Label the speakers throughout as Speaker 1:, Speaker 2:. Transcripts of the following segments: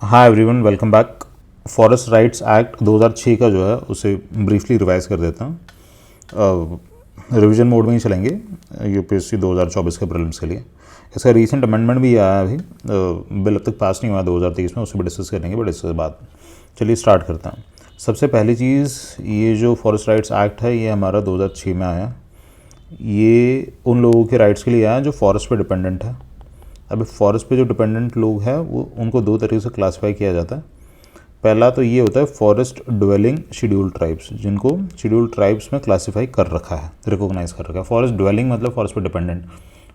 Speaker 1: हाँ everyone, welcome back. Forest rights act 2006 का जो है उसे ब्रीफली रिवाइज कर देता हूँ। रिवीजन मोड में ही चलेंगे यूपीएससी 2024 के प्रीलिम्स के लिए। इसका रीसेंट अमेंडमेंट भी आया अभी, बिल अब तक पास नहीं हुआ 2023 में, उससे भी डिस्कस करेंगे बट इसके बाद चलिए स्टार्ट करता हूँ। सबसे पहली चीज़, ये जो फॉरेस्ट राइट्स एक्ट है ये हमारा 2006 में आया। ये उन लोगों के राइट्स के लिए आया जो फॉरेस्ट पे डिपेंडेंट है। अभी फॉरेस्ट पे जो डिपेंडेंट लोग हैं वो उनको दो तरीके से क्लासीफाई किया जाता है। पहला तो ये होता है फॉरेस्ट ड्वेलिंग शेड्यूल्ड ट्राइब्स, जिनको शेड्यूल्ड ट्राइब्स में क्लासीफाई कर रखा है, रिकॉग्नाइज कर रखा है। फॉरेस्ट ड्वेलिंग मतलब फॉरेस्ट पे डिपेंडेंट,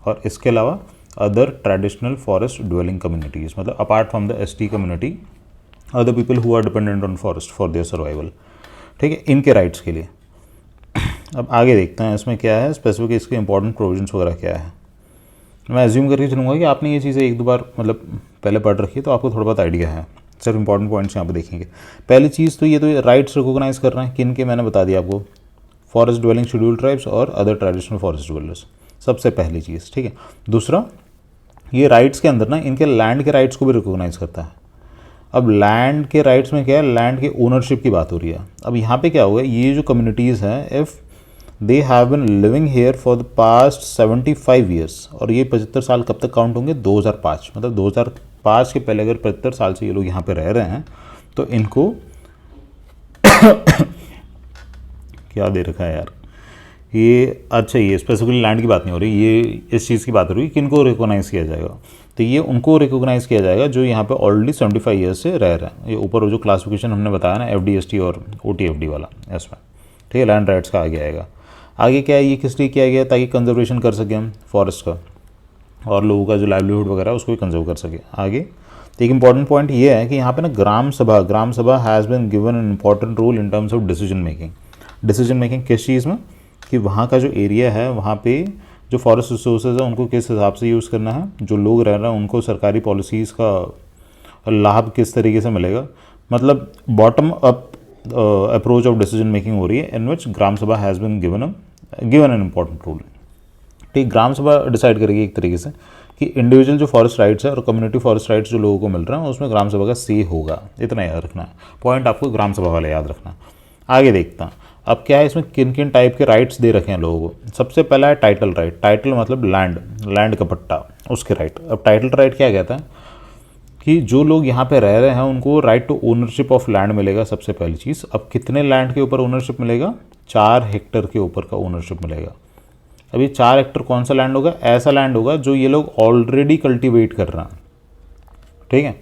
Speaker 1: और इसके अलावा other traditional forest dwelling communities, मतलब apart from the ST community, other people who are dependent on forest for their survival. ठीक है, इनके राइट्स के लिए। अब आगे देखते हैं इसमें क्या है स्पेसिफिक, इसके इंपॉर्टेंट प्रोविजंस वगैरह क्या है। मैं एज्यूम करके चलूँगा कि आपने ये चीज़ें एक दो बार मतलब पहले पढ़ रखी है, तो आपको थोड़ा बहुत आइडिया है। सिर्फ इंपॉर्टेंट पॉइंट्स यहाँ पे देखेंगे। पहली चीज़ तो ये राइट्स रिकॉग्नाइज कर रहे हैं किन के, मैंने बता दिया आपको, फॉरेस्ट ड्वेलिंग शेड्यूल्ड ट्राइब्स और अदर ट्रेडिशनल फॉरेस्ट ड्वेलर्स, सबसे पहली चीज़। ठीक है, दूसरा, ये राइट्स के अंदर ना इनके लैंड के राइट्स को भी रिकॉग्नाइज करता है। अब लैंड के राइट्स में क्या है, लैंड के ओनरशिप की बात हो रही है। अब यहाँ पे क्या हुआ, ये जो कम्युनिटीज़ हैं, if they have been living here for the past 75 years, और ये 75 साल कब तक काउंट होंगे, 2005, मतलब 2005 के पहले अगर 75 साल से ये लोग यहाँ पे रह रहे हैं तो इनको क्या दे रखा है यार ये, अच्छा ये स्पेसिफिकली लैंड की बात नहीं हो रही, ये इस चीज़ की बात हो रही है कि इनको रिकॉग्नाइज़ किया जाएगा। तो ये उनको रिकॉग्नाइज़ किया जाएगा जो यहाँ पे ऑलरेडी 75 ईयर्स से रह रहे हैं। ये ऊपर जो क्लासिफिकेशन हमने बताया ना, FD/ST और OT/FD वाला, इसमें ठीक है, लैंड राइट्स का आगे आएगा। आगे क्या है, ये किस लिए किया गया, ताकि कंजर्वेशन कर सकें हम फॉरेस्ट का, और लोगों का जो लाइवलीहुड वगैरह उसको भी कंजर्व कर सके आगे। तो एक इंपॉर्टेंट पॉइंट ये है कि यहाँ पे ना gram sabha has been given an important role in terms of decision making किस चीज़ में, कि वहाँ का जो एरिया है वहाँ पे जो फॉरेस्ट रिसोर्सेज है उनको किस हिसाब से यूज़ करना है, जो लोग रह रहे हैं उनको सरकारी पॉलिसीज़ का लाभ किस तरीके से मिलेगा, मतलब bottom up approach of decision making हो रही है, in which gram sabha has been given an important role. ठीक, ग्राम सभा डिसाइड करेगी एक तरीके से कि इंडिविजुअल जो फॉरेस्ट राइट्स है और कम्युनिटी फॉरेस्ट राइट्स जो लोगों को मिल रहे हैं उसमें ग्राम सभा का से होगा, इतना याद रखना है। पॉइंट आपको ग्राम सभा वाले याद रखना है। आगे देखता हैं अब क्या है, इसमें किन किन टाइप के राइट्स दे रखे हैं लोगों को। सबसे पहला है टाइटल राइट। टाइटल मतलब लैंड का पट्टा, उसके राइट। अब टाइटल राइट क्या कहता है कि जो लोग यहाँ पे रह रहे हैं उनको right to ownership of land मिलेगा, सबसे पहली चीज़। अब कितने लैंड के ऊपर ओनरशिप मिलेगा, 4 हेक्टर के ऊपर का ओनरशिप मिलेगा। अब ये 4 हेक्टर कौन सा लैंड होगा, ऐसा लैंड होगा जो ये लोग ऑलरेडी कल्टीवेट कर रहे हैं। ठीक है,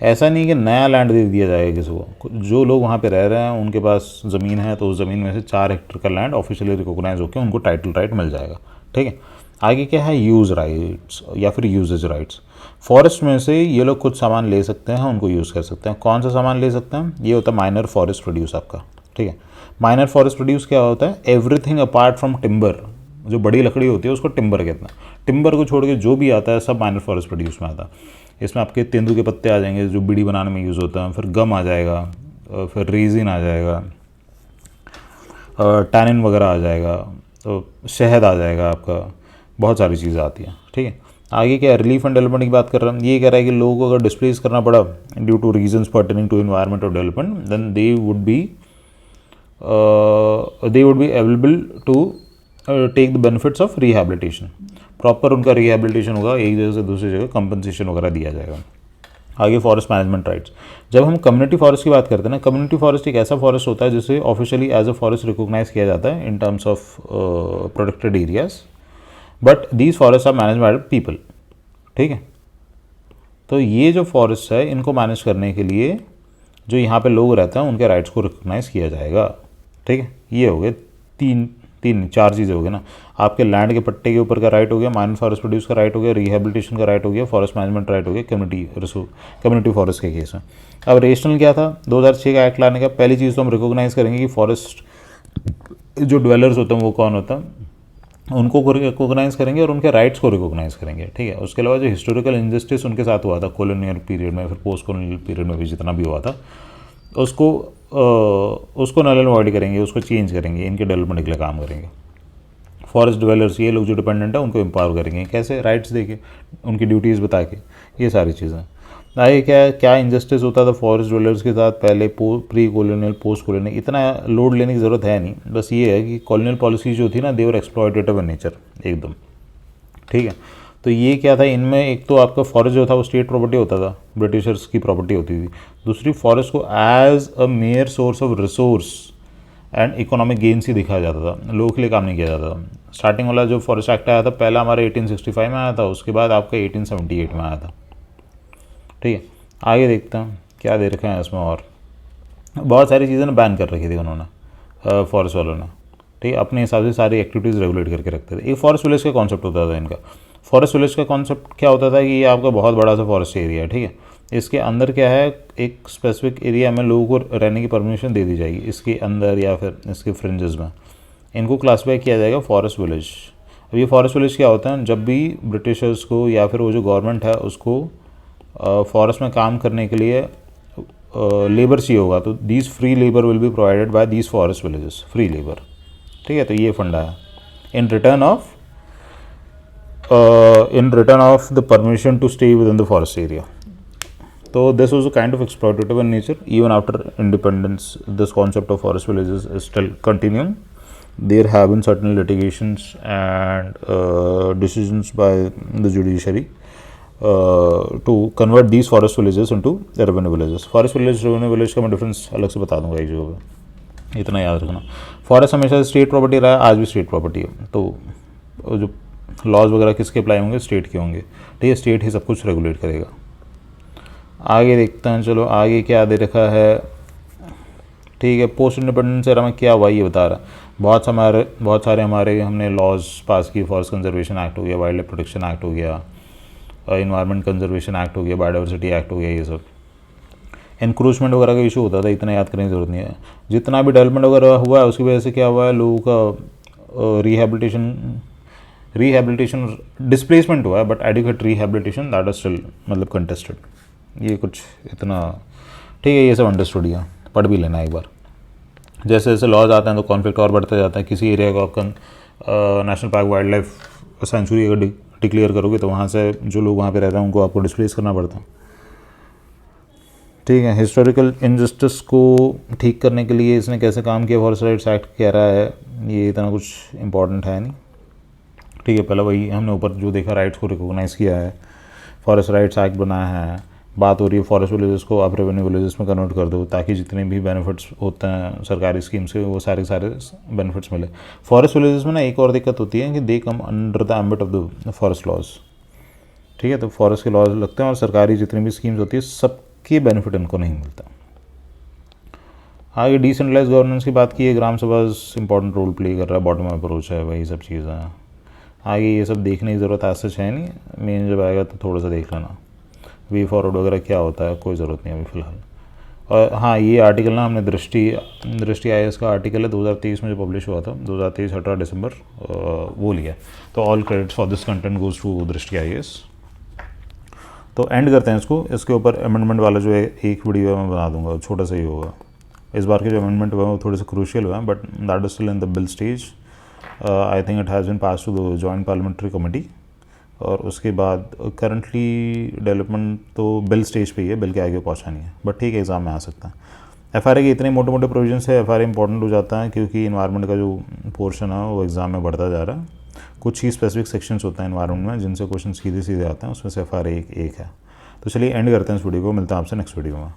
Speaker 1: ऐसा नहीं कि नया लैंड दे दिया जाएगा किसी को। जो लोग वहाँ पे रह रहे हैं उनके पास ज़मीन है तो उस ज़मीन में से 4 हेक्टर का लैंड ऑफिशियली रिकॉग्नाइज होकर उनको टाइटल राइट मिल जाएगा। ठीक है, आगे क्या है, यूज़ राइट्स या फिर यूजेज राइट्स। फॉरेस्ट में से ये लोग कुछ सामान ले सकते हैं, उनको यूज़ कर सकते हैं। कौन सा सामान ले सकते हैं, ये होता है माइनर फॉरेस्ट प्रोड्यूस आपका। ठीक है, माइनर फॉरेस्ट प्रोड्यूस क्या होता है, एवरीथिंग अपार्ट फ्रॉम टिम्बर, जो बड़ी लकड़ी होती है उसको टिम्बर कहते हैं। टिम्बर को छोड़ के जो भी आता है सब माइनर फॉरेस्ट प्रोड्यूस में आता है। इसमें आपके तेंदू के पत्ते आ जाएंगे जो बीड़ी बनाने में यूज़ होता है, फिर गम आ जाएगा, फिर रेजिन आ जाएगा, टैनिन वगैरह आ जाएगा, तो शहद आ जाएगा आपका, बहुत सारी चीज़ें आती हैं। ठीक है, आगे क्या है, रिलीफ एंड डेवलपमेंट की बात कर रहा हूँ। ये कह रहा है कि लोगों को अगर डिस्प्लेस करना पड़ा due to reasons pertaining to environment और development, then they would be available to take the benefits of rehabilitation. Proper उनका रिहैबिलिटेशन होगा, एक जगह से दूसरी जगह कंपनसेशन वगैरह दिया जाएगा। आगे फॉरेस्ट मैनेजमेंट राइट्स। जब हम कम्युनिटी फॉरेस्ट की बात करते हैं ना, कम्युनिटी फॉरेस्ट एक ऐसा फॉरेस्ट होता है जिसे officially as a forest recognise किया जाता है in terms of protected areas, but these forest are manage by people. ठीक है, तो ये जो फॉरेस्ट है इनको मैनेज करने के लिए जो यहाँ पे लोग रहते हैं उनके राइट्स को रिकॉग्नाइज किया जाएगा। ठीक है, ये हो गए चार चीज़ें हो गई ना। आपके लैंड के पट्टे के ऊपर का राइट हो गया, माइनर फॉरेस्ट प्रोड्यूस का राइट हो गया, रिहैबिलिटेशन का राइट हो गया, फॉरेस्ट मैनेजमेंट राइट हो गया कम्युनिटी फॉरेस्ट के केस में। अब रेशनल क्या था 2006 का एक्ट लाने का, पहली चीज़ तो हम रिकॉग्नाइज करेंगे कि फॉरेस्ट जो ड्वेलर्स होते हैं वो कौन होता है, उनको रिकॉग्नाइज करेंगे और उनके राइट्स को रिकॉग्नाइज करेंगे। ठीक है, उसके अलावा जो हिस्टोरिकल इंजस्टिस उनके साथ हुआ था कॉलोनियल पीरियड में, फिर पोस्ट कॉलोनियल पीरियड में भी जितना भी हुआ था उसको नल एंड वॉइड करेंगे, उसको चेंज करेंगे, इनके डेवलपमेंट के लिए काम करेंगे। फॉरेस्ट डिवेलर्स, ये लोग जो डिपेंडेंट है उनको एम्पावर करेंगे, कैसे, राइट्स देके, उनकी ड्यूटीज़ बता के, ये सारी चीज़ें। आगे क्या इंजस्टिस होता था फॉरेस्ट डवेलर्स के साथ पहले, प्री कॉलोनियल, पोस्ट कॉलोनियल, इतना लोड लेने की ज़रूरत है नहीं। बस ये है कि कॉलोनियल पॉलिसी जो थी ना, देवर एक्सप्लॉयटेटिव इन नेचर एकदम, ठीक है। तो ये क्या था इनमें, एक तो आपका फॉरेस्ट जो था वो स्टेट प्रॉपर्टी होता था, ब्रिटिशर्स की प्रॉपर्टी होती थी। दूसरी, फॉरेस्ट को as a major source of resource and economic gains ही दिखाया जाता था, लोगों के लिए काम नहीं किया जाता था। स्टार्टिंग वाला जो फॉरेस्ट एक्ट आया था पहला हमारे 1865 में आया था, उसके बाद आपका 1878 में आया था, ठीक है। आगे देखते हैं क्या दे रखा है इसमें, और बहुत सारी चीज़ें बैन कर रखी थी उन्होंने, फॉरेस्ट वालों ने, ठीक है। अपने हिसाब से सारी एक्टिविटीज़ रेगुलेट करके रखते थे। एक फॉरेस्ट विलेज का कॉन्सेप्ट होता था इनका। फॉरेस्ट विलेज का कॉन्सेप्ट क्या होता था कि ये आपका बहुत बड़ा सा फॉरेस्ट एरिया है, ठीक है। इसके अंदर क्या है, एक स्पेसिफिक एरिया में लोगों को रहने की परमिशन दे दी जाएगी, इसके अंदर या फिर इसके फ्रिंजेस में। इनको क्लासीफाई किया जाएगा फॉरेस्ट विलेज। अब ये फॉरेस्ट विलेज क्या होता है, जब भी ब्रिटिशर्स को या फिर वो जो गवर्नमेंट है उसको फॉरेस्ट में काम करने के लिए लेबर चाहिए होगा, तो these free labour will be provided by these forest villages, free labour, ठीक है। तो ये फंडा है in return of the permission to stay within the forest area. So this was a kind of exploitative in nature. Even after independence, this concept of forest villages is still continuing. There have been certain litigations and decisions by the judiciary to convert these forest villages into revenue villages. Forest village, revenue village का मैं difference अलग से बता दूंगा एक जगह पे, इतना याद रखना। फॉरेस्ट हमेशा स्टेट प्रॉपर्टी रहा है, आज भी स्टेट प्रॉपर्टी है। तो जो लॉज वगैरह किसके अप्लाई होंगे, स्टेट के होंगे, ठीक है। स्टेट ही सब कुछ रेगुलेट करेगा। आगे देखते हैं, चलो आगे क्या दे रखा है, ठीक है। पोस्ट इंडिपेंडेंस एरा में क्या हुआ ये बता रहा। बहुत सारे हमारे हमने लॉज पास किए। फॉरेस्ट कंजर्वेशन एक्ट हो गया, वाइल्ड लाइफ प्रोटेक्शन एक्ट हो गया, इन्वायरमेंट कंजर्वेशन एक्ट हो गया, बायोडाइवर्सिटी एक्ट हो गया, ये सब। इंक्रोचमेंट वगैरह का इशू होता था, इतना याद करने की जरूरत नहीं है। जितना भी डेवलपमेंट वगैरह हुआ है उसकी वजह से क्या हुआ है, लोगों का रिहेबिलिटेशन डिस्प्लेसमेंट हुआ है, but adequate rehabilitation that is still मतलब कंटेस्टेड। ये कुछ इतना, ठीक है, ये सब अंडरस्टूड है, पढ़ भी लेना एक बार। जैसे जैसे लॉज आते हैं तो कॉन्फ्लिक्ट और बढ़ता जाता है। किसी एरिया को आपका national park, wild life sanctuary अगर डिक्लेयर करोगे तो वहाँ से जो लोग वहाँ पे रह रहे हैं उनको आपको डिस्प्लेस करना पड़ता है, ठीक है। हिस्टोरिकल इनजस्टिस को ठीक करने के लिए इसने कैसे काम किया, फॉरेस्ट राइट्स एक्ट कह रहा है, ये इतना कुछ इंपॉर्टेंट है नहीं, ठीक है। पहले वही हमने ऊपर जो देखा, राइट्स को रिकॉग्नाइज़ किया है, फॉरेस्ट राइट्स एक्ट बनाया है। बात हो रही है फॉरेस्ट विलेजेस को आप रेवेन्यू विलेजेस में कन्वर्ट कर दो, ताकि जितने भी बेनिफिट्स होते हैं सरकारी स्कीम से वो सारे बेनिफिट्स मिले। फॉरेस्ट विलेजेस में ना एक और दिक्कत होती है कि they come under the ambit of the forest laws, ठीक है। तो फॉरेस्ट के लॉज लगते हैं और सरकारी जितनी भी स्कीम्स होती है सबके बेनिफिट इनको नहीं मिलता। आगे डिसेंट्रलाइज गवर्नेंस की बात की है, ग्राम सभा इंपॉर्टेंट रोल प्ले कर रहा है, बॉटम अप्रोच है, वही सब चीज़ें हैं। आगे ये सब देखने की ज़रूरत ऐसा है नहीं, मेन जब आएगा तो थोड़ा सा देख लेना। वे फॉरवर्ड वगैरह क्या होता है कोई ज़रूरत नहीं अभी फ़िलहाल। और हाँ, ये आर्टिकल ना हमने दृष्टि IAS का आर्टिकल है 2023 में जो पब्लिश हुआ था, 2023 18 दिसंबर, वो लिया। तो all credits for this content goes to Drishti IAS। तो एंड करते हैं इसको। इसके ऊपर अमेंडमेंट वाला जो है एक वीडियो मैं बना दूंगा, छोटा सा ही होगा। इस बार के जो अमेंडमेंट हुआ है वो थोड़े से क्रूशियल हुआ है, but that is still in the bill stage. I think it has been pass to the joint parliamentary committee. और उसके बाद करंटली डेवलपमेंट तो बिल स्टेज पे ही है, बिल के आगे पहुंचा नहीं है, बट ठीक है, एग्ज़ाम में आ सकता है। FRA के इतने मोटे मोटे प्रोविजन है, FRA इंपॉर्टेंट हो जाता है क्योंकि इन्वायरमेंट का जो पोर्शन है वो एग्ज़ाम में बढ़ता जा रहा है। कुछ ही स्पेसिफिक सेक्शंस होते हैं इन्वायरमेंट में जिनसे क्वेश्चन सीधे सीधे आते हैं, उसमें से FRA एक है। तो चलिए एंड करते हैं इस वीडियो को, मिलता है आपसे नेक्स्ट वीडियो में।